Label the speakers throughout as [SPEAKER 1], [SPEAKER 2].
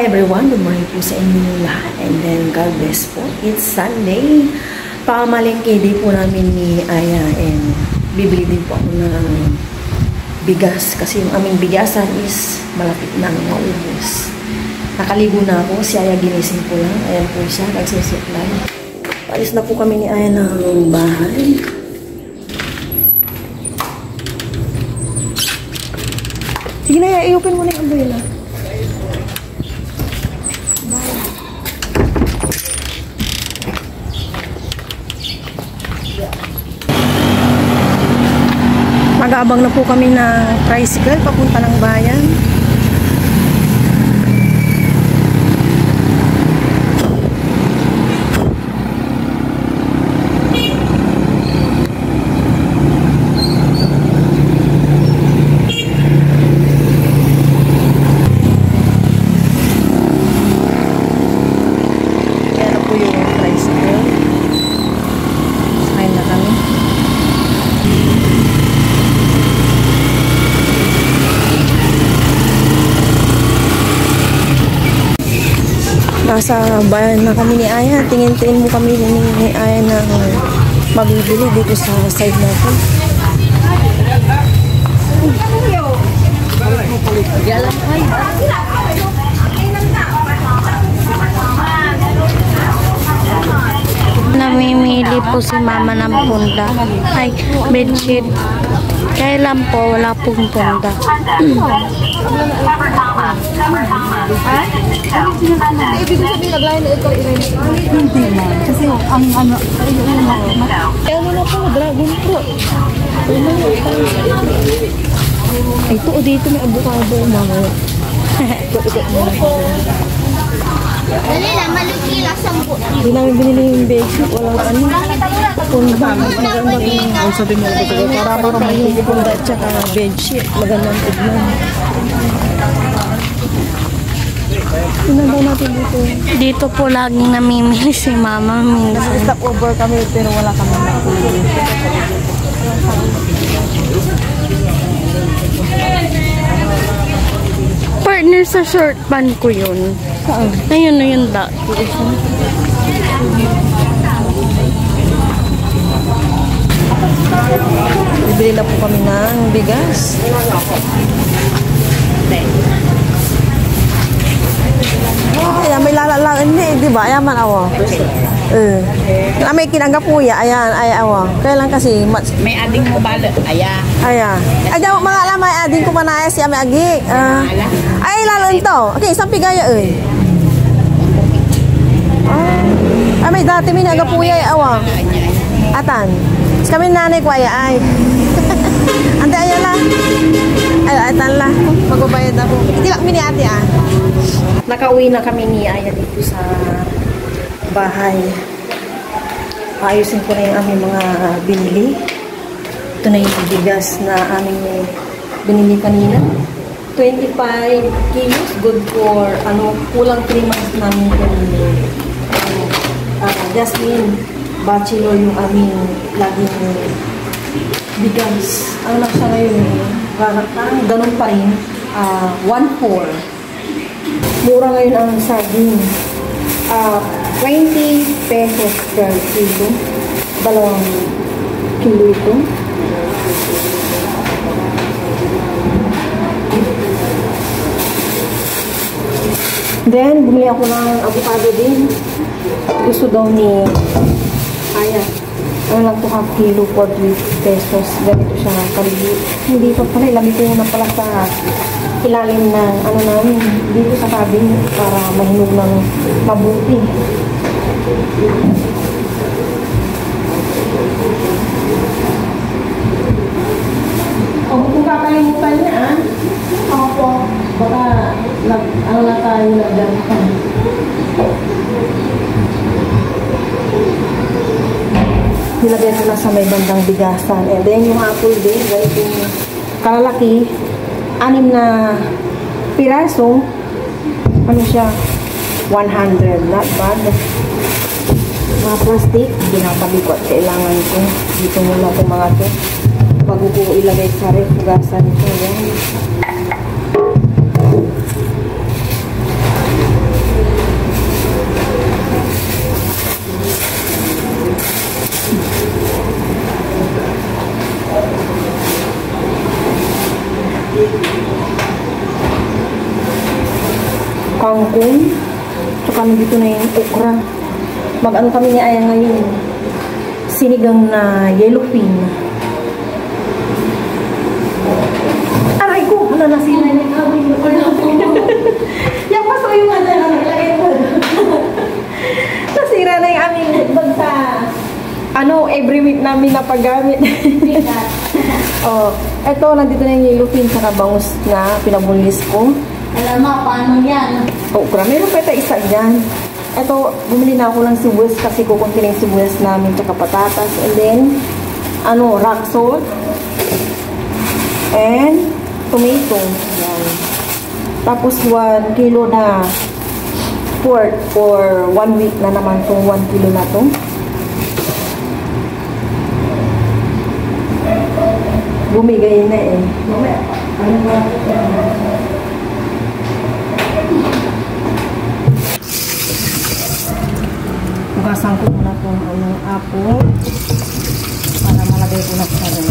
[SPEAKER 1] Hi everyone, good morning po sa inyo lahat, and then God bless po. It's Sunday. Pamalengke din po namin ni Aya, and bibili din po ako ng bigas kasi yung aming bigasan is malapit nang maubos. Nakaligo na ako, si Aya ginising po lang. Ayan po siya, nagsisit lang. Alis na po kami ni Aya ng bahay. Sige na, Aya, i-open mo na yung umbrella. Mag-aabang na po kami ng tricycle papunta ng bayan. Kaya po yung tricycle. Sakay na kami. Nasa bayan na kami ni Aya. Tingin-tingin mo kami ni Aya na mabibili dito sa side natin.
[SPEAKER 2] Namimili po si mama ng punda. Ay, bedsheet. Kaya lang po, wala pong punda.
[SPEAKER 3] Ibig sabihin, naglayan na ikaw i-ready. Hindi na. Kasi ang ano, kaya mo na po, dragon fruit.
[SPEAKER 1] Ito o dito may avocado. Mama.
[SPEAKER 3] Dali na, malaki lang sampo.
[SPEAKER 1] Hindi namin binili yung bedsheet. Walang ano. Punda. Para yung punda at saka bedsheet. Magandang tignan. Tinandaw natin dito.
[SPEAKER 2] Dito po laging namimili si mama minsan.
[SPEAKER 1] Stop over kami pero wala kami nakuli.
[SPEAKER 2] Partner sa short pant ko yun.
[SPEAKER 1] Saan?
[SPEAKER 2] Ayun na yun dati.
[SPEAKER 1] Bibili na po kami ng bigas. Ayan, may lalalang hindi, di ba? Ayan man, awa. May kinanggap po ya. Ayan, awa. Kaya lang kasi,
[SPEAKER 4] may ading mo bala.
[SPEAKER 1] ayan. Ay, daw, mga alam, may ading ko manaya siya, may agi. Ay, lalang to. Okay, isang pigaya, Ay, may dati, may nagap po ya, awa. Atan. Kami nanay ko, ay. Ante, ayan lang. Ay, atan lang. Magbabayad ako. Itilak mi ni ate, Nakauwi na kami ni Aya dito sa bahay. Ayusin ko na yung aming mga binili. Ito na yung bigas na aming binili kanina. 25 kilos. Good for, kulang 3 months namin kanina. Jasmine Bachelor yung aming laging bigas. Ano lang siya ngayon ganun pa rin. 1.4. Mura ngayon ang saging. 20 pesos per kilo. 2 kilo ito. Then, bumili ako ng avocado din. Gusto daw ni Aya. Ano lang ito, half kilo, 40 pesos. Ganito siya kalili. Hindi pa pala, ilagay ko na pala sa ilalim ng namin dito sa cabin para mahinog ng mabuti. Kung kakalimutan niya, ako, baka na tayo nagdampan. Nilagyan ko na sa may bandang bigasan. And then yung apple din, ganito yung kalalaki. 6 na piraso, siya, 100, not bad. Mga plastic, binatabi ko at kailangan ko. Dito muna itong mga ito. Bago ko ilagay sa ref, hugasan ito. Yan. kangkong. Tsaka nandito na yung okra. Mag-ano kami ni Aya ngayon. Sinigang na yellowfin. Aray ko! Ano nasira na yung kami? Yan pa so yung ilagay ko. Nasira na yung aming bag sa every week namin napagamit. Oh, eto, nandito na yung yellowfin sa bangus na pinabulis ko.
[SPEAKER 2] Alam mo, paano yan?
[SPEAKER 1] Okra. Meron pa ito isa dyan. Ito, bumili na ako ng sibuyas kasi kukunti na yung sibuyas namin tsaka patatas. And then, rock salt. And, tomato. Yan. Tapos, 1 kilo na pork for 1 week na naman itong 1 kilo na to. Bumigay na eh. Hugasan ko muna itong apple para malagay ko na sa rin.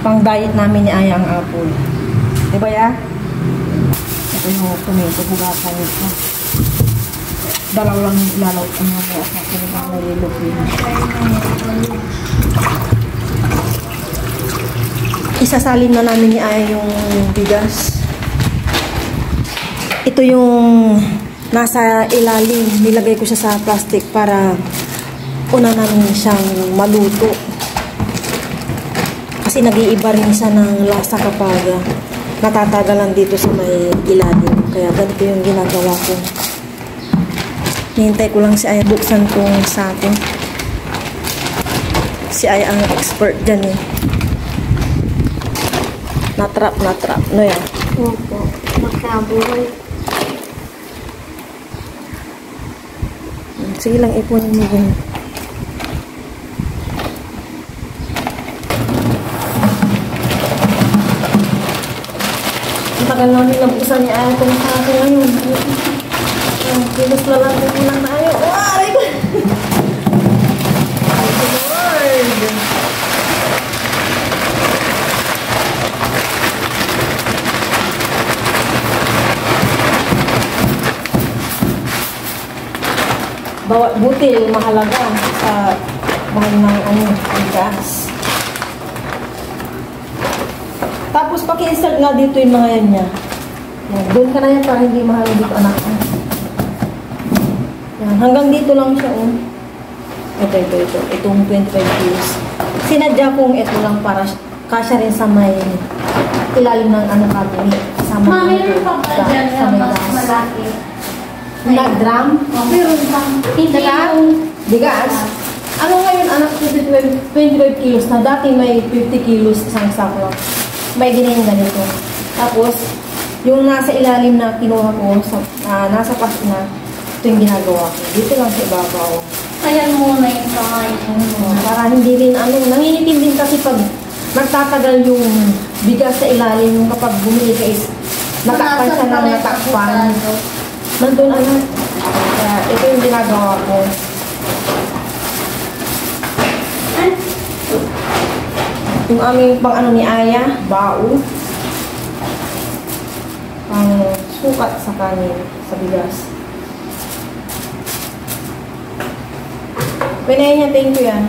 [SPEAKER 1] Pang diet namin ni Aya ang apple. Diba ya? Ito yung tomato, hugasan ito. Dalaw lang ilalaw ko mamaya sa kanilang nalilupin. Isasalin na namin ni Aya yung bigas. Ito yung nasa ilalim. Nilagay ko siya sa plastic para una namin siyang maluto. Kasi nag-iiba rin siya ng lasa kapag natatagalan dito sa may ilalim. Kaya ganito yung ginagawa ko. Hintay ko lang si Aya buksan kong sako. Si Aya ang expert dyan eh. Natrap. No yan?
[SPEAKER 2] Opo. Magkabuhay.
[SPEAKER 1] Sige lang, ipunin mo yun. Tagal namin nabuksan niya Aya itong sako ngayon. Kilos na lang kung kulang na ayaw. Aray ko! Lord! Bawat butil mahalaga sa mahal ng gas. Tapos paki-insert nga dito yung mga yan niya. Doon ka na yan para hindi mahal dito anak. Yan, hanggang dito lang siya, oh. Ito. Itong 25 kilos. Sinadya kong ito lang para kasya rin sa may ilalim ng cabinet.
[SPEAKER 2] Mami, meron pa ba dyan na mas malaki?
[SPEAKER 1] Na drum?
[SPEAKER 2] Meron pa. Hindi yung...
[SPEAKER 1] Bigas? Ano ngayon, anak, 25 kilos na. Dati may 50 kilos isang sako. May ganito. Tapos, yung nasa ilalim na kinuha ko, nasa pas na, ito yung ginagawa ko. Dito lang sa ibabaw.
[SPEAKER 2] Ayan muna yung kamay mo.
[SPEAKER 1] Para hindi rin, nangingitim din kasi pag nagtatagal yung bigas sa ilalim, kapag bumili ka is, natakpan siya ng natakpan. Nandun, Kaya, ito yung ginagawa ko. Yung aming pang ni Aya, bao. Pang sukat sa kanin, sa bigas. Pinay niya, thank you yan.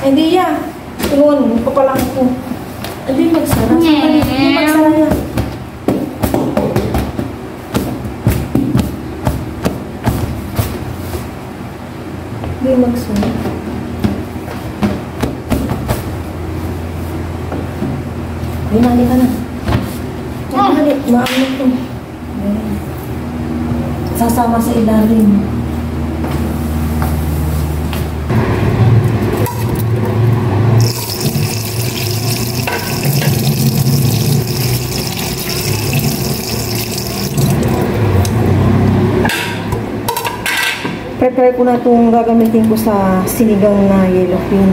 [SPEAKER 1] Hindi ya. Tulungan, papalang ko. Hindi magsara. Hindi magsara yan. Hindi magsara. Binali ka na. Binali. Maano ko. Sasama sa ilalim. Prepare ko na itong gagamitin ko sa sinigang na yellowfin.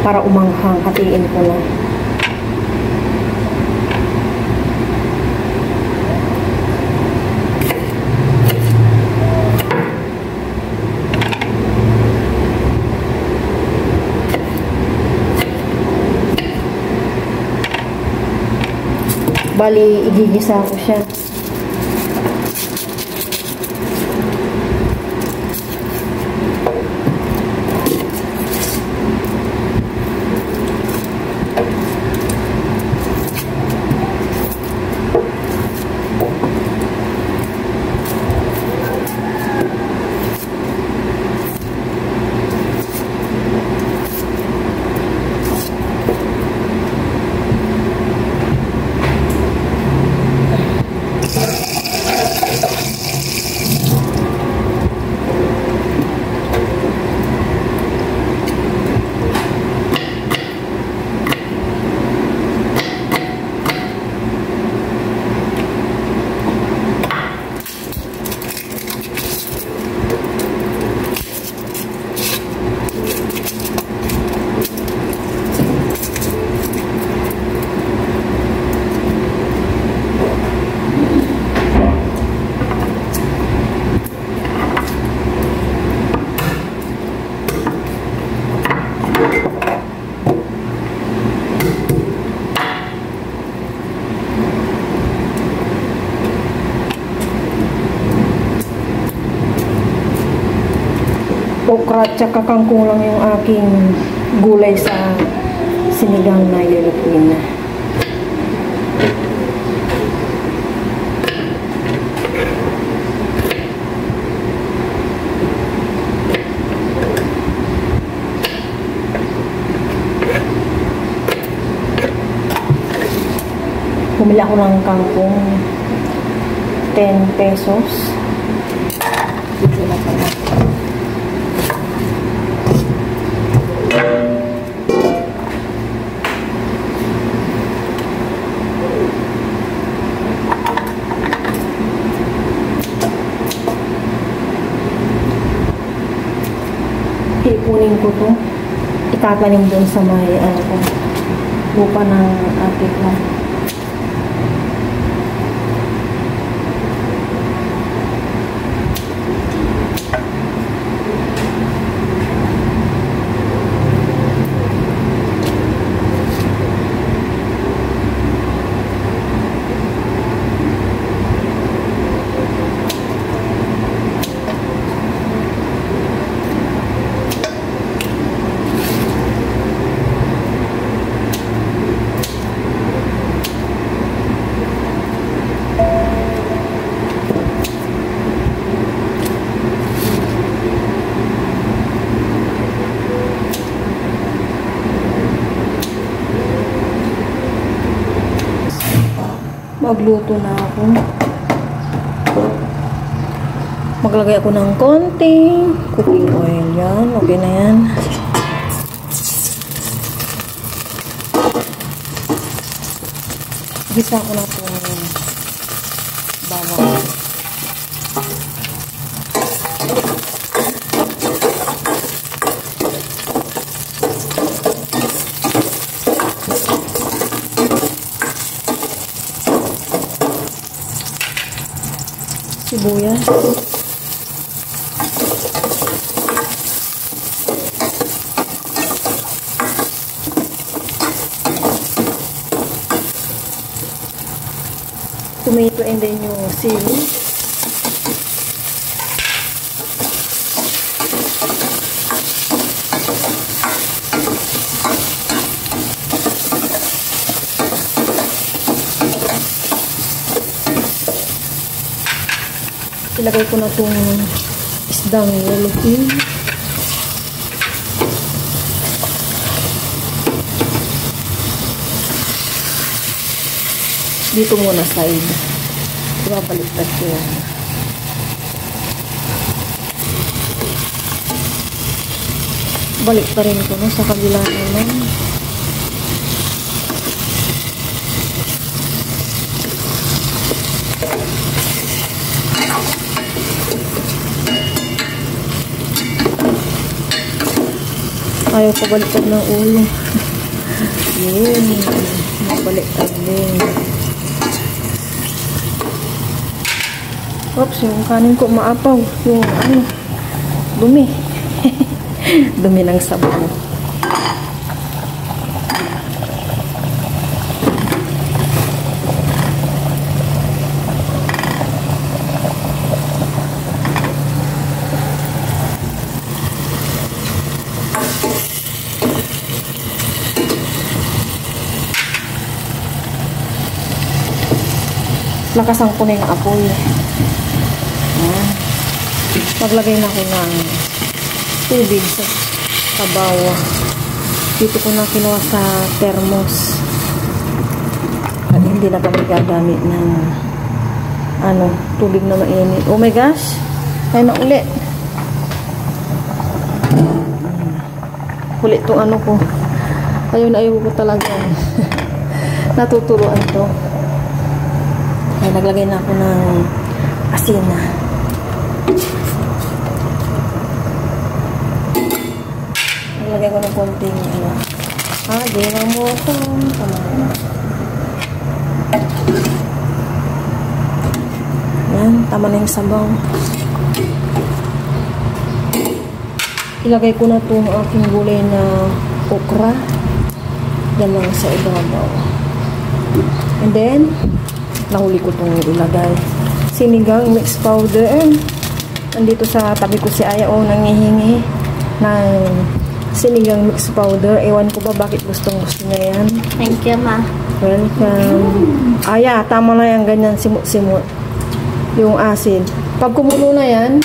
[SPEAKER 1] para umanghang. Hatiin ko na. Bali, igigisa ko siya. Okra at saka kangkong lang yung aking gulay sa sinigang na yellow queen. Bumili ako ng kangkong 10 pesos. Dito na pala. Ipunin ko to. Itatanim doon sa may lupa ng atik na. Magluto na ako. Maglagay ako ng konting cooking oil. Yan. Okay na yan. Gisa ko na itong bawang. Sibuyas. Tomato and then yung sili. Ilagay ko na itong isdang yellow queen. Dito muna side. Ibabaliktad ko yan. Balik pa rin ko no, sa kabila naman. Ayaw pabaliktad ng ulo. Yun. Mabaliktad din. Oops, yung kanin ko maapaw. Yung ano, dumi. Dumi ng sabaw. Lakasan ko na yung apoy. Ayan. Maglagay na ako ng tubig sa sabaw. Dito ko na kinuha sa thermos. At hindi na kami gagamit ng tubig na mainit. Oh my gosh! Tayo na ulit. Ulit itong ko. Ayaw ko talaga. Natuturuan to. Ay, naglagay na ako ng asin na. Naglagay ko ng konting dirang mo ito. Yan, tama na yung sabaw. Ilagay ko na itong aking gulay na okra. Yan lang sa ibabaw. And then, nahuli ko itong ilagay. Sinigang mix powder. Andito sa tabi ko si Aya, nangihingi ng sinigang mix powder. Ewan ko ba bakit gustong gusto niya yan.
[SPEAKER 2] Thank you, ma.
[SPEAKER 1] Welcome. Aya, tama na yan, ganyan, simut-simut. Yung asin. Pag kumulo na yan,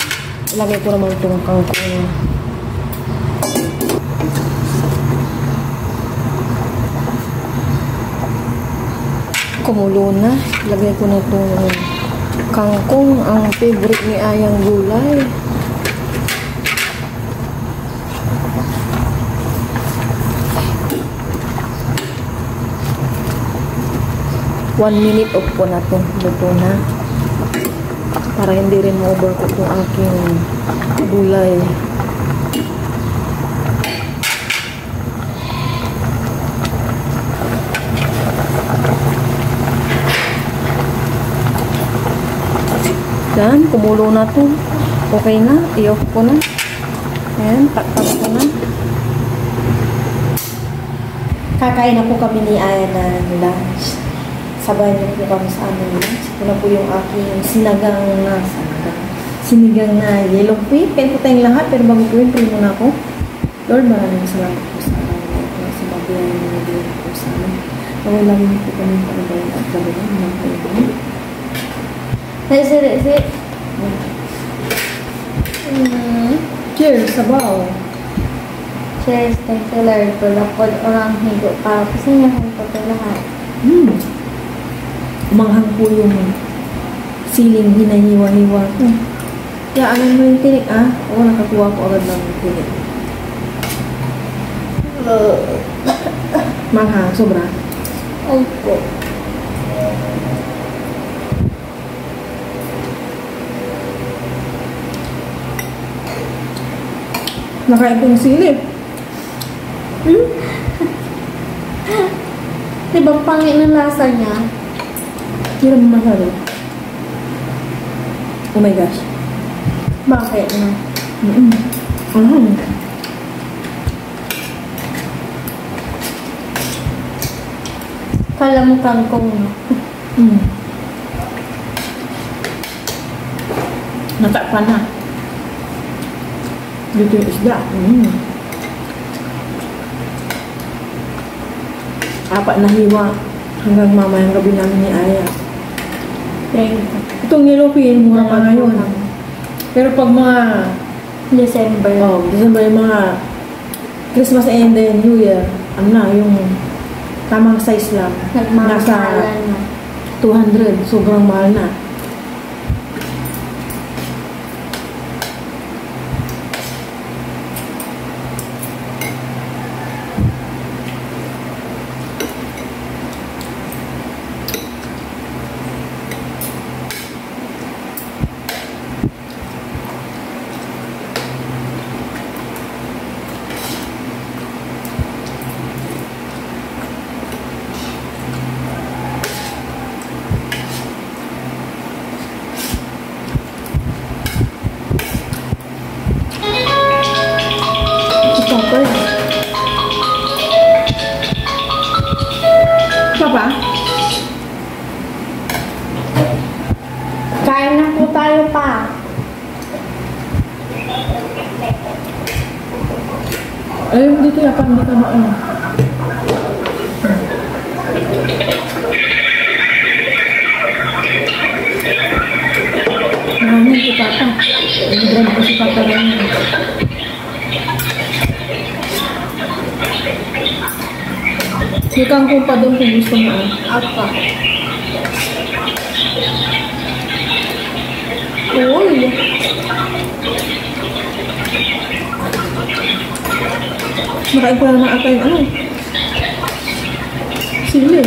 [SPEAKER 1] ilagay ko naman itong kangkong. Kumulo na. Lagay ko na itong kangkong. Ang favorite ni Ayang gulay. One minute off ko na ito. Luto na. Para hindi rin ma-overcook itong aking gulay. Yan, kumulo na to. Okay na, i-off ko na. Ayan, taktak ko na. Kakain na po kami ni Aya ng lunch. Sabay na po kami sa aming lunch. Ito na po yung aking sinigang na yellow pea. Pwede po tayong lahat, pero bago po yun, pray muna ako. Lord, maraming salamat po sa amin. Sa babayan na nagawin po sa amin. Nawalangin po kami para bayan at gawin ng kaibigan.
[SPEAKER 2] Resi.
[SPEAKER 1] Cheers, sabaw.
[SPEAKER 2] Cheers, thank you, Lord. Pulapod orang higo para kasi niya kung ito lahat.
[SPEAKER 1] Umanghang po yung siling hinahiwa-hiwa. Kaya ano mo yung tinik, Oo, nakakuha ko agad ng tinik. Manghang, sobra.
[SPEAKER 2] Opo.
[SPEAKER 1] Nakain ko yung sili.
[SPEAKER 2] Diba pangit ng lasa niya?
[SPEAKER 1] Hindi naman masyado. Oh my gosh.
[SPEAKER 2] Bakit na? Kala mo kangkong, no?
[SPEAKER 1] Natakpan na. Dito yung isda. Apat na hiwa hanggang mamayang gabi namin ni Aya. Itong yellow pea, mura pa ngayon. Pero pag mga
[SPEAKER 2] December.
[SPEAKER 1] December yung mga Christmas and then New Year, yung tamang size lang. Nasa
[SPEAKER 2] Nagmamahalan na.
[SPEAKER 1] 200. Sobrang mahal na.
[SPEAKER 3] eh. Papa?
[SPEAKER 2] Kain na po tayo pa.
[SPEAKER 3] Ay, dito ya, parang hindi ka maano. Maraming si Papa. Nag-grab ko si Papa rin. May kangkong pa doon kung gusto mo.
[SPEAKER 2] Apa?
[SPEAKER 3] Uy! Nakain ko na ata yung ano. Sili.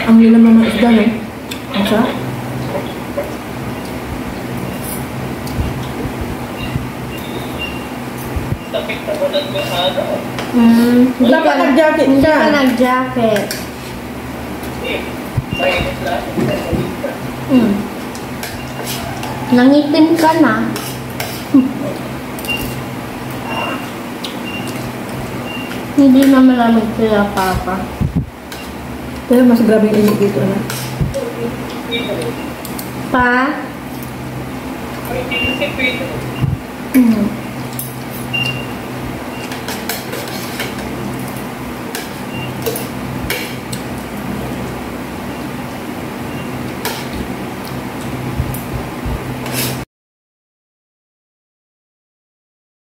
[SPEAKER 3] Ang nilaman ng isda, no? Ang sarap. Dapat nag-jacket
[SPEAKER 2] Hindi
[SPEAKER 3] ka.
[SPEAKER 2] ka nag-jacket. Nangitim ka na. Hindi na malamig sila, Papa.
[SPEAKER 3] Pero mas grabe yung init dito, anak.
[SPEAKER 2] Pa?